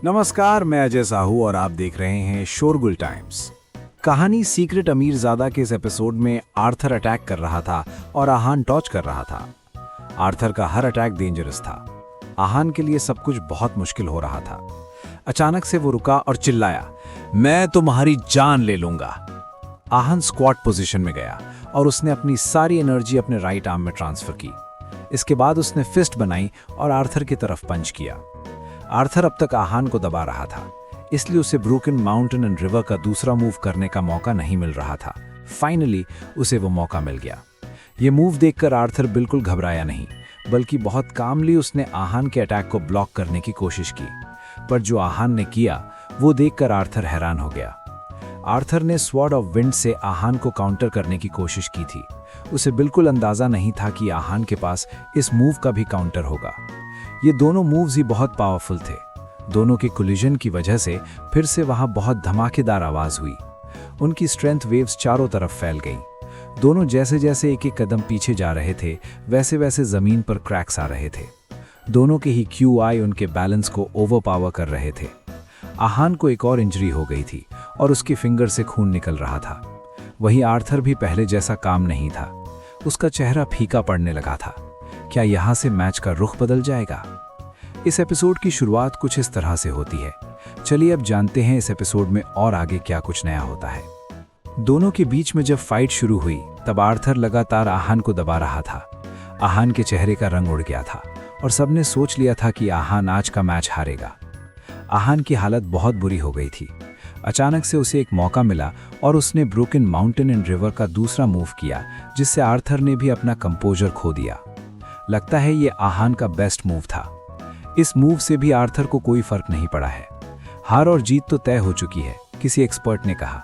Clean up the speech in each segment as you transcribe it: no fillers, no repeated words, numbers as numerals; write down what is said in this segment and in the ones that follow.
नमस्कार, मैं अजय साहू और आप देख रहे हैं शोरगुल टाइम्स। कहानी सीक्रेट अमीरजादा के इस एपिसोड में आर्थर अटैक कर रहा था और आहान डॉज कर रहा था। आर्थर का हर अटैक डेंजरस था। आहान के लिए सब कुछ बहुत मुश्किल हो रहा था। अचानक से वो रुका और चिल्लाया, मैं तुम्हारी जान ले लूंगा। आहान स्क्वाट पोजीशन में गया और उसने अपनी सारी एनर्जी अपने राइट आर्म में ट्रांसफर की। इसके बाद उसने फिस्ट बनाई और आर्थर की तरफ पंच किया। आर्थर अब तक आहान को दबा रहा था, इसलिए उसे ब्रोकन माउंटेन एंड रिवर का दूसरा मूव करने का मौका नहीं मिल रहा था। फाइनली उसे वो मौका मिल गया। ये मूव देखकर आर्थर बिल्कुल घबराया नहीं, बल्कि बहुत कामली उसने आहान के अटैक को ब्लॉक करने की कोशिश की। पर जो आहान ने किया वो देखकर आर्थर हैरान हो गया। आर्थर ने स्वॉर्ड ऑफ विंड से आहान को काउंटर करने की कोशिश की थी। उसे बिल्कुल अंदाजा नहीं था कि आहान के पास इस मूव का भी काउंटर होगा। ये दोनों मूव्स ही बहुत पावरफुल थे। दोनों के कोलिजन की वजह से फिर से वहां बहुत धमाकेदार आवाज हुई। उनकी स्ट्रेंथ वेव्स चारों तरफ फैल गईं। दोनों जैसे जैसे एक एक कदम पीछे जा रहे थे, वैसे वैसे जमीन पर क्रैक्स आ रहे थे। दोनों के ही QI उनके बैलेंस को ओवरपावर कर रहे थे। आहान को एक और इंजरी हो गई थी और उसकी फिंगर से खून निकल रहा था। वहीं आर्थर भी पहले जैसा काम नहीं था। उसका चेहरा फीका पड़ने लगा था। क्या यहाँ से मैच का रुख बदल जाएगा? इस एपिसोड की शुरुआत कुछ इस तरह से होती है। चलिए अब जानते हैं इस एपिसोड में और आगे क्या कुछ नया होता है। दोनों के बीच में जब फाइट शुरू हुई तब आर्थर लगातार आहान को दबा रहा था। आहान के चेहरे का रंग उड़ गया था और सबने सोच लिया था कि आहान आज का मैच हारेगा। आहान की हालत बहुत बुरी हो गई थी। अचानक से उसे एक मौका मिला और उसने ब्रोकन माउंटेन एंड रिवर का दूसरा मूव किया, जिससे आर्थर ने भी अपना कंपोजर खो दिया। लगता है ये आहान का बेस्ट मूव था। इस मूव से भी आर्थर को कोई फर्क नहीं पड़ा है। हार और जीत तो तय हो चुकी है, किसी एक्सपर्ट ने कहा।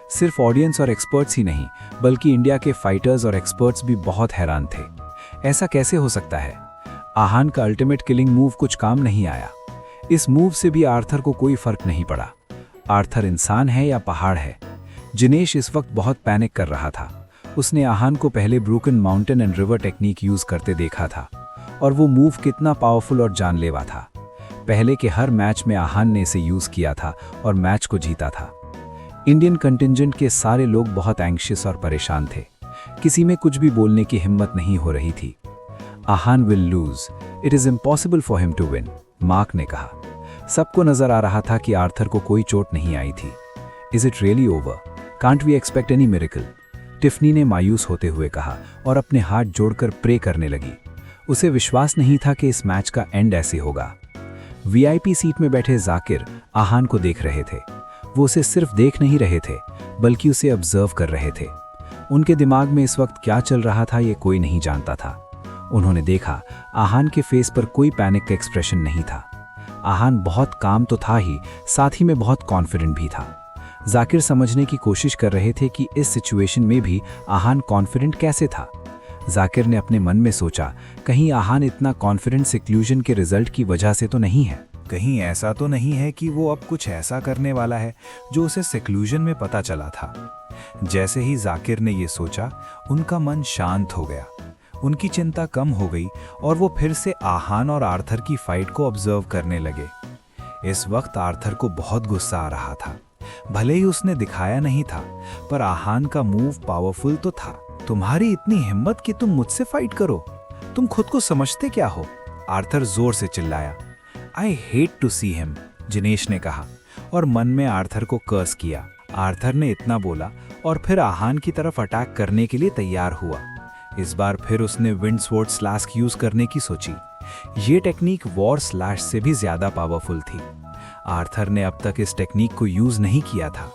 सिर्फ ऑडियंस और एक्सपर्ट्स ही नहीं, बल्कि इंडिया के फाइटर्स और एक्सपर्ट्स भी बहुत हैरान थे। ऐसा कैसे हो सकता है? आहान का अल्टीमेट किलिंग मूव कुछ काम नहीं आया। इस मूव से भी आर्थर को कोई फर्क नहीं पड़ा। आर्थर इंसान है या पहाड़ है? जिनेश इस वक्त बहुत पैनिक कर रहा था। उसने आहान को पहले broken mountain and river technique use करते देखा था और वो मूव कितना पावरफुल और जानलेवा था। पहले के हर मैच में आहान ने इसे यूज किया था और मैच को जीता था। इंडियन कंटिंजेंट के सारे लोग बहुत एंग्शियस और परेशान थे। किसी में कुछ भी बोलने की हिम्मत नहीं हो रही थी। Aahan will lose, it is impossible for him to win, Mark ने कहा। सबको नजर आ रहा था कि आर्थर को कोई चोट नहीं आई थी। Is it really over? Can't we expect any miracle? Tiffany ने मायूस होते हुए कहा और अपने हाथ जोड़कर प्रे करने लगी। उसे विश्वास नहीं था कि इस मैच का एंड ऐसे होगा। VIP सीट में बैठे जाकिर आहान को देख रहे थे। वो उसे सिर्फ देख नहीं रहे थे, बल्कि उसे ऑब्जर्व कर रहे थे। उनके दिमाग में इस वक्त क्या चल रहा था ये कोई नहीं जानता था। उन्होंने देखा आहान के फेस पर कोई पैनिक का एक्सप्रेशन नहीं था। आहान बहुत काम तो था ही, साथ ही में बहुत कॉन्फिडेंट भी था। जाकिर समझने की कोशिश कर रहे थे कि इस सिचुएशन में भी आहान कॉन्फिडेंट कैसे था। जाकिर ने अपने मन में सोचा, कहीं आहान इतना कॉन्फिडेंट सिक्लूजन के रिजल्ट की वजह से तो नहीं है। कहीं ऐसा तो नहीं है कि वो अब कुछ ऐसा करने वाला है जो उसे सिक्लूजन में पता चला था। जैसे ही जाकिर ने ये सोचा, उनका मन शांत हो गया। उनकी चिंता कम हो गई और वो फिर से आहान और आर्थर की फाइट को ऑब्जर्व करने लगे। इस वक्त आर्थर को बहुत गुस्सा आ रहा था। भले ही उसने दिखाया नहीं था, पर आहान का मूव पावरफुल तो था। तुम्हारी इतनी हिम्मत कि तुम मुझसे फाइट करो? तुम खुद को समझते क्या हो? आर्थर जोर से चिल्लाया। I hate to see him, Jinesh ने कहा और मन में आर्थर को कर्स किया। आर्थर ने इतना बोला और फिर आहान की तरफ अटैक करने के लिए तैयार हुआ। इस बार फिर उसने विंड स्वॉर्ड स्लैश यूज करने की सोची। ये टेक्निक वॉर स्लैश से भी ज्यादा पावरफुल थी। आर्थर ने अब तक इस टेक्निक को यूज नहीं किया था।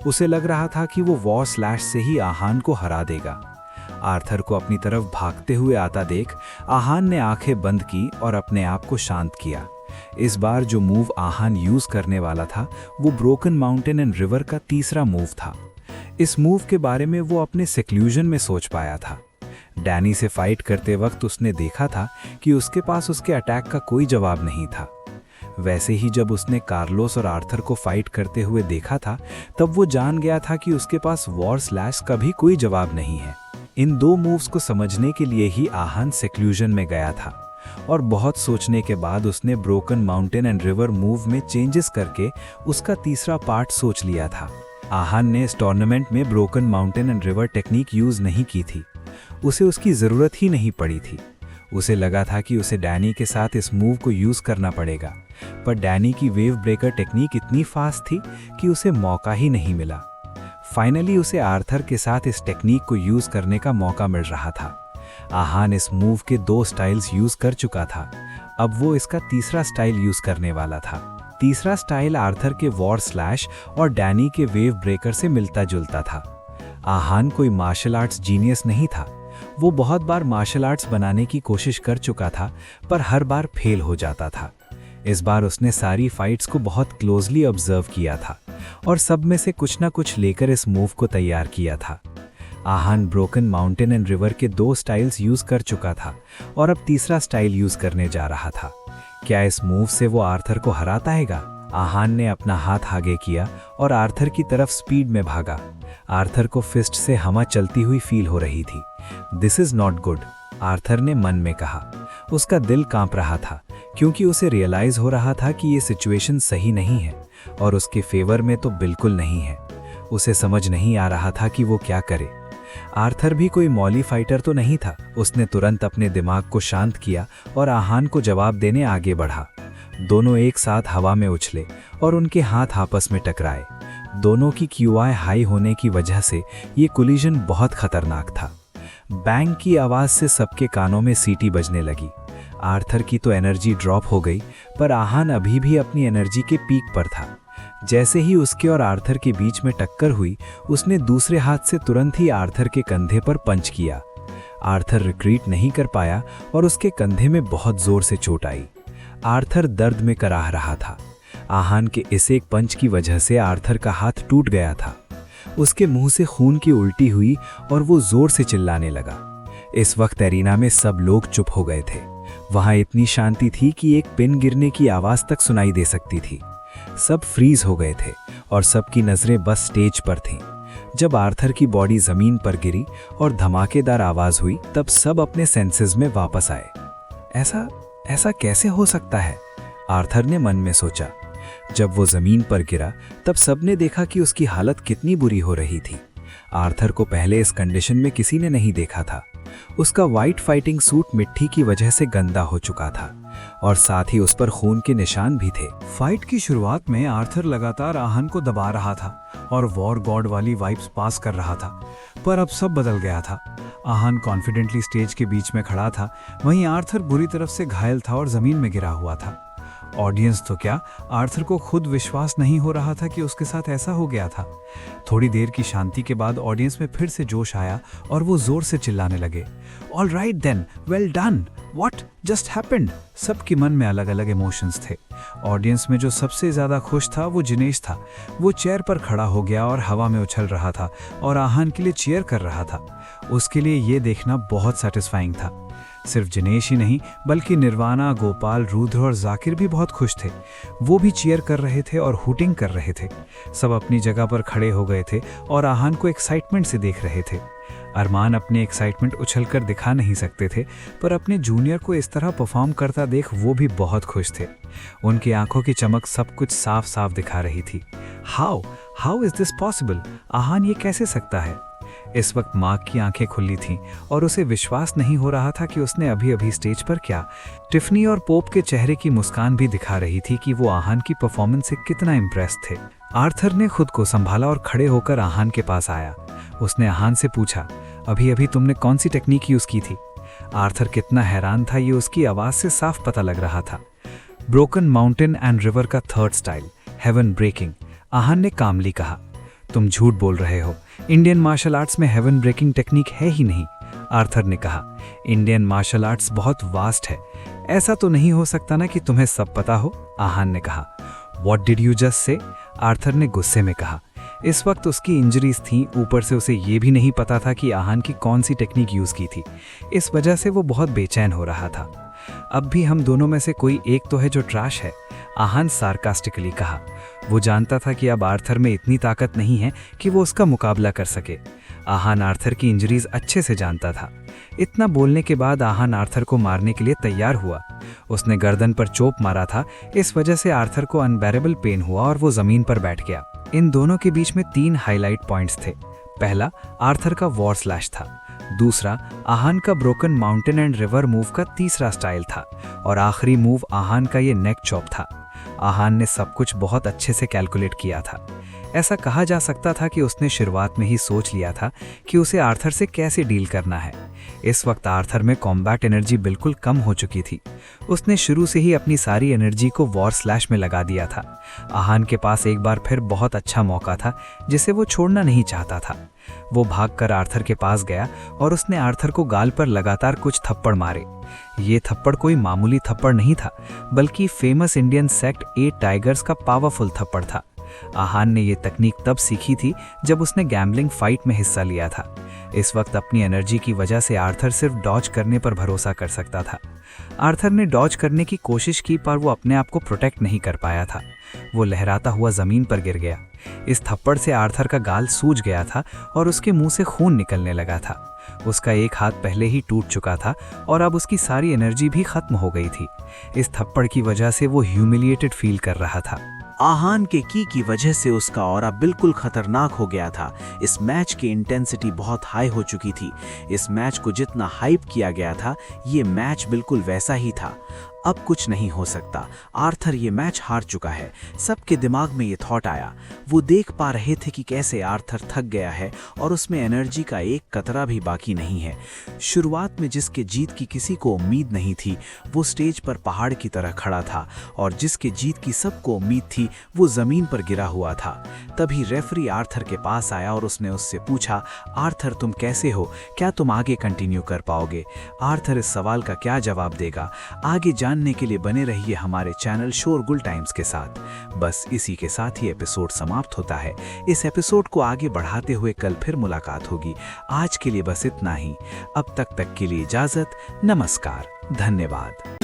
उसे लग रहा था कि वो वॉर स्लैश से ही आहान को हरा देगा। आर्थर को अपनी तरफ भागते हुए आता देख आहान ने आंखें बंद की और अपने आप को शांत किया। इस बार जो मूव आहान यूज करने वाला था वो ब्रोकन माउंटेन एंड रिवर का तीसरा मूव था। इस मूव के बारे में वो अपने सिक्लूजन में सोच पाया था। डैनी से फाइट करते वक्त उसने देखा था कि उसके पास उसके अटैक का कोई जवाब नहीं था। वैसे ही जब उसने कार्लोस और आर्थर को फाइट करते हुए देखा था, तब वो जान गया था कि उसके पास वॉर स्लैश का भी कोई जवाब नहीं है। इन दो मूव्स को समझने के लिए ही आहान सिक्लूजन में गया था। और बहुत सोचने के बाद उसने broken mountain and river move में चेंजेस करके उसका तीसरा पार्ट सोच लिया था। आहान ने इस टूर्नामेंट में broken mountain and river technique use नहीं की थी। उसे उसकी ज़रूरत ही नहीं पड़ी थी। उसे लगा था कि उसे डैनी के साथ इस मूव को यूज करना पड़ेगा, पर डैनी की वेव ब्रेकर टेक्निक इतनी फास्ट थी कि उसे मौका ही नहीं मिला। फाइनली उसे आर्थर के साथ इस टेक्निक को यूज करने का मौका मिल रहा था। आहान इस मूव के 2 स्टाइल्स यूज कर चुका था। अब वो इसका तीसरा स्टाइल यूज करने वाला था। तीसरा स्टाइल आर्थर के वॉर स्लैश और डैनी के वेव ब्रेकर से मिलता जुलता था। आहान कोई मार्शल आर्ट्स जीनियस नहीं था। वो बहुत बार मार्शल आर्ट्स बनाने की कोशिश कर चुका था, पर हर बार फेल हो जाता था। इस बार उसने सारी फाइट्स को बहुत क्लोजली ऑब्जर्व किया था और सब में से कुछ ना कुछ लेकर इस मूव को तैयार किया था। आहान ब्रोकन माउंटेन एंड रिवर के 2 स्टाइल्स यूज कर चुका था और अब तीसरा स्टाइल यूज करने जा रहा था। क्या इस मूव से वो आर्थर को हराता हैगा? आहान ने अपना हाथ आगे किया और आर्थर की तरफ स्पीड में भागा। आर्थर को फिस्ट से हवा चलती हुई फील हो रही थी। This is not good, Arthur ने मन में कहा। उसका दिल कांप रहा था क्योंकि उसे रियलाइज हो रहा था कि ये सिचुएशन सही नहीं है और उसके फेवर में तो बिल्कुल नहीं है। उसे समझ नहीं आ रहा था कि वो क्या करे। आर्थर भी कोई मौली फाइटर तो नहीं था। उसने तुरंत अपने दिमाग को शांत किया और आहान को जवाब देने आगे बढ़ा। दोनों एक साथ हवा में उछले और उनके हाथ आपस में टकराए। दोनों की QI हाई होने की वजह से ये कोलिजन बहुत खतरनाक था। बैंग की आवाज़ से सबके कानों में सीटी बजने लगी। आर्थर की तो एनर्जी ड्रॉप हो गई, पर आहान अभी भी अपनी एनर्जी के पीक पर था। जैसे ही उसके और आर्थर के बीच में टक्कर हुई, उसने दूसरे हाथ से तुरंत ही आर्थर के कंधे पर पंच किया। आर्थर रिट्रीट नहीं कर पाया और उसके कंधे में बहुत जोर से चोट आई। आर्थर दर्द में कराह रहा था। आहान के इस एक पंच की वजह से आर्थर का हाथ टूट गया था। उसके मुंह से खून की उल्टी हुई और वो जोर से चिल्लाने लगा। इस वक्त एरिना में सब लोग चुप हो गए थे। वहां इतनी शांति थी कि एक पिन गिरने की आवाज तक सुनाई दे सकती थी। सब फ्रीज हो गए थे और सबकी नजरें बस स्टेज पर थीं। जब आर्थर की बॉडी जमीन पर गिरी और धमाकेदार आवाज हुई, तब सब अपने सेंसेस में वापस आए। ऐसा कैसे हो सकता है? आर्थर ने मन में सोचा। जब वो जमीन पर गिरा, तब सबने देखा कि उसकी हालत कितनी बुरी हो रही थी। आर्थर को पहले इस कंडीशन में किसी ने नहीं देखा था। उसका वाइट फाइटिंग सूट मिट्टी की वजह से गंदा हो चुका था और साथ ही उस पर खून के निशान भी थे। फाइट की शुरुआत में आर्थर लगातार आहान को दबा रहा था और वॉर गॉड वाली वाइब्स पास कर रहा था, पर अब सब बदल गया था। आहान कॉन्फिडेंटली स्टेज के बीच में खड़ा था, वहीं आर्थर बुरी तरफ से घायल था और जमीन में गिरा हुआ था। ऑडियंस तो क्या, आर्थर को खुद विश्वास नहीं हो रहा था कि उसके साथ ऐसा हो गया था। थोड़ी देर की शांति के बाद ऑडियंस में फिर से जोश आया और वो जोर से चिल्लाने लगे, all right then, well done, what just happened. सबके मन में अलग अलग इमोशंस थे। ऑडियंस में जो सबसे ज्यादा खुश था वो जिनेश था। वो चेयर पर खड़ा हो गया और हवा में उछल रहा था और आहान के लिए चीयर कर रहा था। उसके लिए ये देखना बहुत सेटिस्फाइंग था। सिर्फ जिनेश ही नहीं, बल्कि निर्वाणा, गोपाल, रुद्र और जाकिर भी बहुत खुश थे। वो भी चीयर कर रहे थे और हुटिंग कर रहे थे। सब अपनी जगह पर खड़े हो गए थे और आहान को एक्साइटमेंट से देख रहे थे। अरमान अपने एक्साइटमेंट उछलकर दिखा नहीं सकते थे, पर अपने जूनियर को इस तरह परफॉर्म करता देख वो भी बहुत खुश थे। उनकी आंखों की चमक सब कुछ साफ साफ दिखा रही थी। How is this possible? Aahan ये कैसे सकता है? इस वक्त मार्क की आंखें खुली थीं और उसे विश्वास नहीं हो रहा था कि उसने अभी अभी स्टेज पर क्या। टिफनी और पोप के चेहरे की मुस्कान भी दिखा रही थी कि वो आहान की परफॉर्मेंस से कितना इम्प्रेस थे। आर्थर ने खुद को संभाला और खड़े होकर आहान के पास आया। उसने आहान से पूछा, अभी अभी तुमने कौन सी टेक्निक यूज की थी? आर्थर कितना हैरान था, ये उसकी आवाज से साफ पता लग रहा था। ब्रोकन माउंटेन एंड रिवर का थर्ड स्टाइल, हेवन ब्रेकिंग, आहान ने कामली कहा। तुम झूठ बोल रहे हो, इंडियन मार्शल आर्ट्स में हेवन ब्रेकिंग टेक्निक है ही नहीं। आर्थर ने कहा, इंडियन मार्शल आर्ट्स बहुत वास्ट है, ऐसा तो नहीं हो सकता ना कि तुम्हें सब पता हो। आहान ने कहा, what did you just say? Arthur ने गुस्से में कहा। इस वक्त उसकी इंजरीज थीं, ऊपर से उसे ये भी नहीं पता था कि आहान की कौन सी टेक्निक यूज की थी। इस वजह से वो बहुत बेचैन हो रहा था। अब भी हम दोनों में से कोई एक तो है जो ट्रैश है, आहान सार्कास्टिकली कहा। वो जानता था कि अब आर्थर में इतनी ताकत नहीं है कि वो उसका मुकाबला कर सके। आहान आर्थर की इंजरीज अच्छे से जानता था। इतना बोलने के बाद आहान आर्थर को मारने के लिए तैयार हुआ। उसने गर्दन पर चोप मारा था, इस वजह से आर्थर को अनबेरेबल पेन हुआ और वो जमीन पर बैठ गया। इन दोनों के बीच में 3 हाईलाइट पॉइंट्स थे। पहला आर्थर का वॉर स्लैश था, दूसरा आहान का broken mountain and river move का तीसरा स्टाइल था, और आखिरी मूव आहान का ये नेक चॉप था। आहान ने सब कुछ बहुत अच्छे से कैलकुलेट किया था। ऐसा कहा जा सकता था कि उसने शुरुआत में ही सोच लिया था कि उसे आर्थर से कैसे डील करना है। इस वक्त आर्थर में कॉम्बैट एनर्जी बिल्कुल कम हो चुकी थी। उसने शुरू से ही अपनी सारी एनर्जी को वॉर स्लैश में लगा दिया था। आहान के पास एक बार फिर बहुत अच्छा मौका था जिसे वो छोड़ना नहीं चाहता था। वो भागकर आर्थर के पास गया और उसने आर्थर को गाल पर लगातार कुछ थप्पड़ मारे। ये थप्पड़ कोई मामूली थप्पड़ नहीं था, बल्कि फेमस इंडियन सेक्ट 8 टाइगर्स का पावरफुल थप्पड़ था। आहान ने ये तकनीक तब सीखी थी जब उसने गैम्बलिंग फाइट में हिस्सा लिया था। इस वक्त अपनी एनर्जी की वजह से आर्थर सिर्फ डॉज करने पर भरोसा कर सकता था। आर्थर ने डॉज करने की कोशिश की, पर वो अपने आप को प्रोटेक्ट नहीं कर पाया था। वो लहराता हुआ जमीन पर गिर गया। इस थप्पड़ से आर्थर का गाल सूज गया था और उसके मुंह से खून निकलने लगा था। उसका एक हाथ पहले ही टूट चुका था और अब उसकी सारी एनर्जी भी खत्म हो गई थी। इस थप्पड़ की वजह से वो ह्यूमिलिएटेड फील कर रहा था। आहान के की वजह से उसका ऑरा बिल्कुल खतरनाक हो गया था। इस मैच की इंटेंसिटी बहुत हाई हो चुकी थी। इस मैच को जितना हाइप किया गया था, ये मैच बिल्कुल वैसा ही था। अब कुछ नहीं हो सकता, आर्थर ये मैच हार चुका है। सबके दिमाग में ये थॉट आया। वो देख पा रहे थे कि कैसे आर्थर थक गया है और उसमें एनर्जी का एक कतरा भी बाकी नहीं है। शुरुआत में जिसके जीत की किसी को उम्मीद नहीं थी, वो स्टेज पर पहाड़ की तरह खड़ा था, और जिसके जीत की सबको उम्मीद थी, वो जमीन पर गिरा हुआ था। तभी रेफरी आर्थर के पास आया और उसने उससे पूछा, आर्थर तुम कैसे हो? क्या तुम आगे कंटिन्यू कर पाओगे? आर्थर इस सवाल का क्या जवाब देगा? आगे जानने के लिए बने रहिए हमारे चैनल शोरगुल टाइम्स के साथ। बस इसी के साथ ही एपिसोड समाप्त होता है। इस एपिसोड को आगे बढ़ाते हुए कल फिर मुलाकात होगी। आज के लिए बस इतना ही। अब तक के लिए इजाजत। नमस्कार, धन्यवाद।